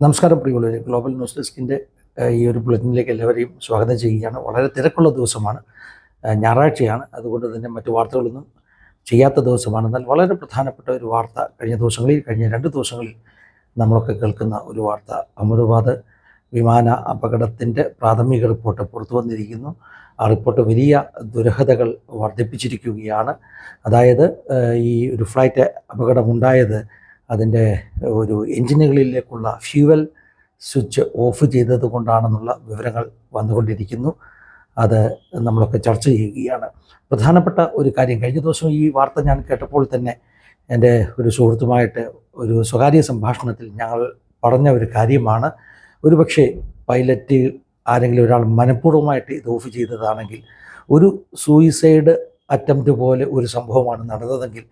നമസ്കാരം പ്രിയമുള്ളവരെ, global news ഡെസ്കിൻ്റെ ഈ ഒരു ബുള്ളറ്റിനിലേക്ക് എല്ലാവരെയും സ്വാഗതം ചെയ്യുകയാണ്. വളരെ തിരക്കുള്ള ദിവസമാണ്, ഞായറാഴ്ചയാണ്. അതുകൊണ്ട് തന്നെ മറ്റു വാർത്തകളൊന്നും ചെയ്യാത്ത ദിവസമാണ്. എന്നാൽ വളരെ പ്രധാനപ്പെട്ട ഒരു വാർത്ത കഴിഞ്ഞ 2 ദിവസങ്ങളിൽ നമ്മളൊക്കെ കേൾക്കുന്ന ഒരു വാർത്ത. അഹമ്മദാബാദ് വിമാന അപകടത്തിൻ്റെ പ്രാഥമിക റിപ്പോർട്ട് പുറത്തു വന്നിരിക്കുന്നു. ആ റിപ്പോർട്ട് വലിയ ദുരൂഹതകൾ വർദ്ധിപ്പിച്ചിരിക്കുകയാണ്. അതായത് ഈ ഒരു ഫ്ലൈറ്റ് അപകടമുണ്ടായത് അതിൻ്റെ ഒരു എൻജിനുകളിലേക്കുള്ള ഫ്യൂവൽ സ്വിച്ച് ഓഫ് ചെയ്തത് കൊണ്ടാണെന്നുള്ള വിവരങ്ങൾ വന്നുകൊണ്ടിരിക്കുന്നു. അത് നമ്മളൊക്കെ ചർച്ച ചെയ്യുകയാണ്. പ്രധാനപ്പെട്ട ഒരു കാര്യം, കഴിഞ്ഞ ദിവസം ഈ വാർത്ത ഞാൻ കേട്ടപ്പോൾ തന്നെ എൻ്റെ ഒരു സുഹൃത്തുമായിട്ട് ഒരു സ്വകാര്യ സംഭാഷണത്തിൽ ഞങ്ങൾ പറഞ്ഞ ഒരു കാര്യമാണ്. ഒരുപക്ഷെ പൈലറ്റ് ആരെങ്കിലും ഒരാൾ മനഃപൂർവ്വമായിട്ട് ഇത് ഓഫ് ചെയ്തതാണെങ്കിൽ, ഒരു സൂയിസൈഡ് അറ്റംപ്റ്റ് പോലെ ഒരു സംഭവമാണ് നടന്നതെങ്കിൽ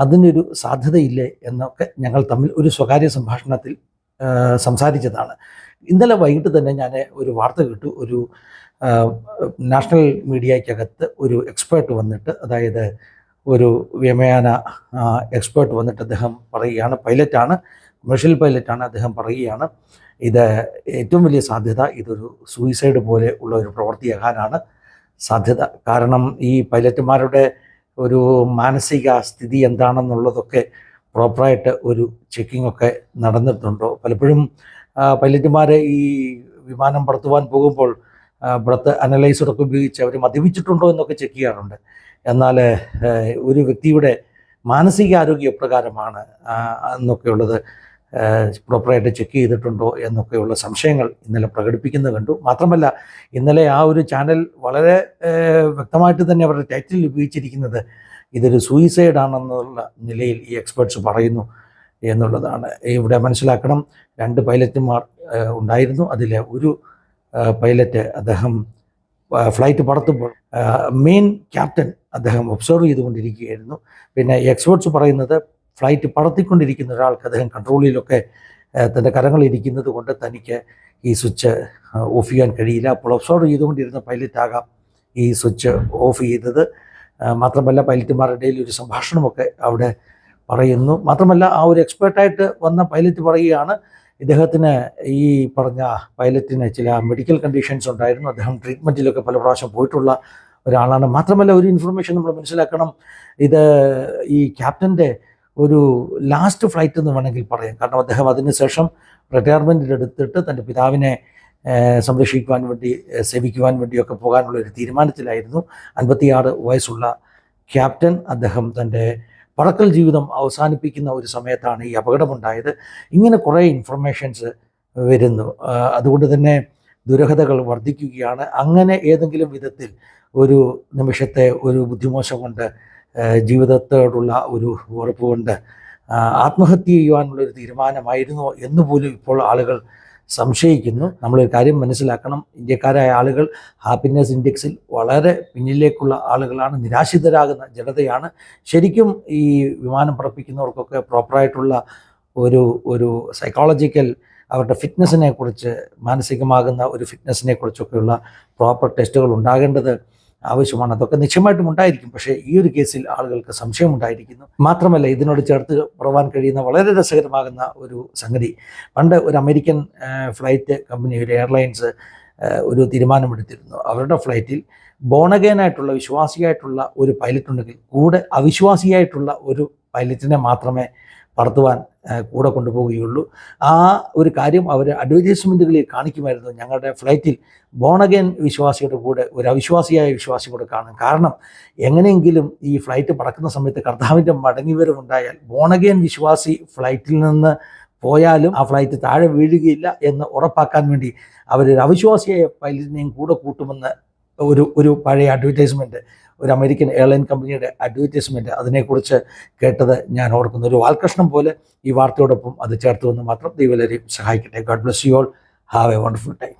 അതിനൊരു സാധ്യതയില്ലേ എന്നൊക്കെ ഞങ്ങൾ തമ്മിൽ ഒരു സ്വകാര്യ സംഭാഷണത്തിൽ സംസാരിച്ചതാണ്. ഇന്നലെ വൈകിട്ട് തന്നെ ഞാൻ ഒരു വാർത്ത കേട്ടു. ഒരു നാഷണൽ മീഡിയയ്ക്കകത്ത് ഒരു എക്സ്പേർട്ട് വന്നിട്ട്, അതായത് ഒരു വ്യോമയാന എക്സ്പേർട്ട് വന്നിട്ട് അദ്ദേഹം പറയുകയാണ്, പൈലറ്റാണ്, കമേഴ്ഷ്യൽ പൈലറ്റാണ്. അദ്ദേഹം പറയുകയാണ്, ഇത് ഏറ്റവും വലിയ സാധ്യത ഇതൊരു സൂയിസൈഡ് പോലെ ഉള്ള ഒരു പ്രവൃത്തിയാകാനാണ് സാധ്യത. കാരണം ഈ പൈലറ്റുമാരുടെ ഒരു മാനസിക സ്ഥിതി എന്താണെന്നുള്ളതൊക്കെ പ്രോപ്പറായിട്ട് ഒരു ചെക്കിംഗ് ഒക്കെ നടന്നിട്ടുണ്ടോ? പലപ്പോഴും പൈലറ്റുമാർ ഈ വിമാനം പറത്തുവാൻ പോകുമ്പോൾ ബ്രത്ത് അനലൈസറൊക്കെ ഉപയോഗിച്ച് അവർ മദ്യപിച്ചിട്ടുണ്ടോ എന്നൊക്കെ ചെക്ക് ചെയ്യാറുണ്ട്. എന്നാൽ ഒരു വ്യക്തിയുടെ മാനസികാരോഗ്യ എപ്രകാരമാണ് എന്നൊക്കെയുള്ളത് പ്രോപ്പറായിട്ട് ചെക്ക് ചെയ്തിട്ടുണ്ടോ എന്നൊക്കെയുള്ള സംശയങ്ങൾ ഇന്നലെ പ്രകടിപ്പിക്കുന്നത് കണ്ടു. മാത്രമല്ല, ഇന്നലെ ആ ഒരു ചാനൽ വളരെ വ്യക്തമായിട്ട് തന്നെ അവരുടെ ടൈറ്റിൽ ഉപയോഗിച്ചിരിക്കുന്നത് ഇതൊരു സൂയിസൈഡ് ആണെന്നുള്ള നിലയിൽ ഈ എക്സ്പേർട്സ് പറയുന്നു എന്നുള്ളതാണ്. ഇവിടെ മനസ്സിലാക്കണം, 2 പൈലറ്റുമാർ ഉണ്ടായിരുന്നു. അതിലെ ഒരു പൈലറ്റ്, അദ്ദേഹം ഫ്ലൈറ്റ് പറത്തുമ്പോൾ മെയിൻ ക്യാപ്റ്റൻ അദ്ദേഹം ഒബ്സർവ് ചെയ്തുകൊണ്ടിരിക്കുകയായിരുന്നു. പിന്നെ എക്സ്പേർട്സ് പറയുന്നത് ഫ്ലൈറ്റ് പറത്തിക്കൊണ്ടിരിക്കുന്ന ഒരാൾക്ക് അദ്ദേഹം കൺട്രോളിലൊക്കെ തൻ്റെ കരങ്ങളിരിക്കുന്നത് കൊണ്ട് തനിക്ക് ഈ സ്വിച്ച് ഓഫ് ചെയ്യാൻ കഴിയില്ല. അപ്പോൾ ഒബ്സർവ് ചെയ്തുകൊണ്ടിരുന്ന പൈലറ്റാകാം ഈ സ്വിച്ച് ഓഫ് ചെയ്തത്. മാത്രമല്ല, പൈലറ്റുമാരുടെ ഇടയിൽ ഒരു സംഭാഷണമൊക്കെ അവിടെ പറയുന്നു. മാത്രമല്ല, ആ ഒരു എക്സ്പേർട്ടായിട്ട് വന്ന പൈലറ്റ് പറയുകയാണ്, ഇദ്ദേഹത്തിന് ഈ പറഞ്ഞ പൈലറ്റിന് ചില മെഡിക്കൽ കണ്ടീഷൻസ് ഉണ്ടായിരുന്നു. അദ്ദേഹം ട്രീറ്റ്മെൻറ്റിലൊക്കെ പല പ്രാവശ്യം പോയിട്ടുള്ള ഒരാളാണ്. മാത്രമല്ല, ഒരു ഇൻഫർമേഷൻ നമ്മൾ മനസ്സിലാക്കണം, ഇത് ഈ ക്യാപ്റ്റൻ്റെ ഒരു ലാസ്റ്റ് ഫ്ലൈറ്റ് എന്ന് വേണമെങ്കിൽ പറയാം. കാരണം അദ്ദേഹം അതിനുശേഷം റിട്ടയർമെൻറ്റിലെടുത്തിട്ട് തൻ്റെ പിതാവിനെ സംരക്ഷിക്കുവാൻ വേണ്ടി, സേവിക്കുവാൻ വേണ്ടിയൊക്കെ പോകാനുള്ള ഒരു തീരുമാനത്തിലായിരുന്നു. 56 വയസ്സുള്ള ക്യാപ്റ്റൻ, അദ്ദേഹം തൻ്റെ പറക്കൽ ജീവിതം അവസാനിപ്പിക്കുന്ന ഒരു സമയത്താണ് ഈ അപകടമുണ്ടായത്. ഇങ്ങനെ കുറേ ഇൻഫർമേഷൻസ് വരുന്നു. അതുകൊണ്ട് തന്നെ ദുരൂഹതകൾ വർദ്ധിക്കുകയാണ്. അങ്ങനെ ഏതെങ്കിലും വിധത്തിൽ ഒരു നിമിഷത്തെ ഒരു ബുദ്ധിമോശം കൊണ്ട്, ജീവിതത്തോടുള്ള ഒരു ഉറപ്പ് കൊണ്ട് ആത്മഹത്യ ചെയ്യുവാനുള്ളൊരു തീരുമാനമായിരുന്നോ എന്നുപോലും ഇപ്പോൾ ആളുകൾ സംശയിക്കുന്നു. നമ്മളൊരു കാര്യം മനസ്സിലാക്കണം, ഇന്ത്യക്കാരായ ആളുകൾ ഹാപ്പിനെസ് ഇൻഡെക്സിൽ വളരെ പിന്നിലേക്കുള്ള ആളുകളാണ്, നിരാശിതരാകുന്ന ജനതയാണ്. ശരിക്കും ഈ വിമാനം പറപ്പിക്കുന്നവർക്കൊക്കെ പ്രോപ്പറായിട്ടുള്ള ഒരു സൈക്കോളജിക്കൽ അവരുടെ ഫിറ്റ്നസ്സിനെ കുറിച്ച്, മാനസികമാകുന്ന ഒരു ഫിറ്റ്നസ്സിനെ കുറിച്ചൊക്കെയുള്ള പ്രോപ്പർ ടെസ്റ്റുകൾ ഉണ്ടാകേണ്ടത് ആവശ്യമാണ്. അതൊക്കെ നിശ്ചയമായിട്ടും ഉണ്ടായിരിക്കും. പക്ഷേ ഈ ഒരു കേസിൽ ആളുകൾക്ക് സംശയമുണ്ടായിരിക്കുന്നു. മാത്രമല്ല, ഇതിനോട് ചേർത്ത് പറവാൻ കഴിയുന്ന വളരെ രസകരമാകുന്ന ഒരു സംഗതി, പണ്ട് ഒരു അമേരിക്കൻ ഫ്ലൈറ്റ് കമ്പനി, ഒരു എയർലൈൻസ് ഒരു തീരുമാനമെടുത്തിരുന്നു. അവരുടെ ഫ്ലൈറ്റിൽ ബോണഗേനായിട്ടുള്ള, വിശ്വാസിയായിട്ടുള്ള ഒരു പൈലറ്റ് ഉണ്ടെങ്കിൽ കൂടെ അവിശ്വാസിയായിട്ടുള്ള ഒരു പൈലറ്റിനെ മാത്രമേ പറത്തുവാൻ കൂടെ കൊണ്ടുപോവുകയുള്ളൂ. ആ ഒരു കാര്യം അവർ അഡ്വർടൈസ്മെൻറ്റുകളിൽ കാണിക്കുമായിരുന്നു. ഞങ്ങളുടെ ഫ്ലൈറ്റിൽ ബോണഗേൻ വിശ്വാസിയുടെ കൂടെ ഒരു അവിശ്വാസിയായ വിശ്വാസി കൂടെ കാണും. കാരണം എങ്ങനെയെങ്കിലും ഈ ഫ്ലൈറ്റ് പറക്കുന്ന സമയത്ത് കർത്താവിൻ്റെ മടങ്ങിവരവുണ്ടായാൽ ബോണഗേൻ വിശ്വാസി ഫ്ലൈറ്റിൽ നിന്ന് പോയാലും ആ ഫ്ലൈറ്റ് താഴെ വീഴുകയില്ല എന്ന് ഉറപ്പാക്കാൻ വേണ്ടി അവരൊരു അവിശ്വാസിയായ പൈലറ്റിനെയും കൂടെ കൂട്ടുമെന്ന് ഒരു പഴയ അഡ്വർടൈസ്മെൻറ്റ്, ഒരു അമേരിക്കൻ എയർലൈൻ കമ്പനിയുടെ അഡ്വർടൈസ്മെൻറ്റ്, അതിനെക്കുറിച്ച് കേട്ടത് ഞാൻ ഓർക്കുന്നു. ഒരു വാൽകഷ്ണം പോലെ ഈ വാർത്തയോടൊപ്പം അത് ചേർത്തുവെന്ന് മാത്രം. ദൈവം എല്ലാവരെയും സഹായിക്കട്ടെ. God bless you all. Have A wonderful time.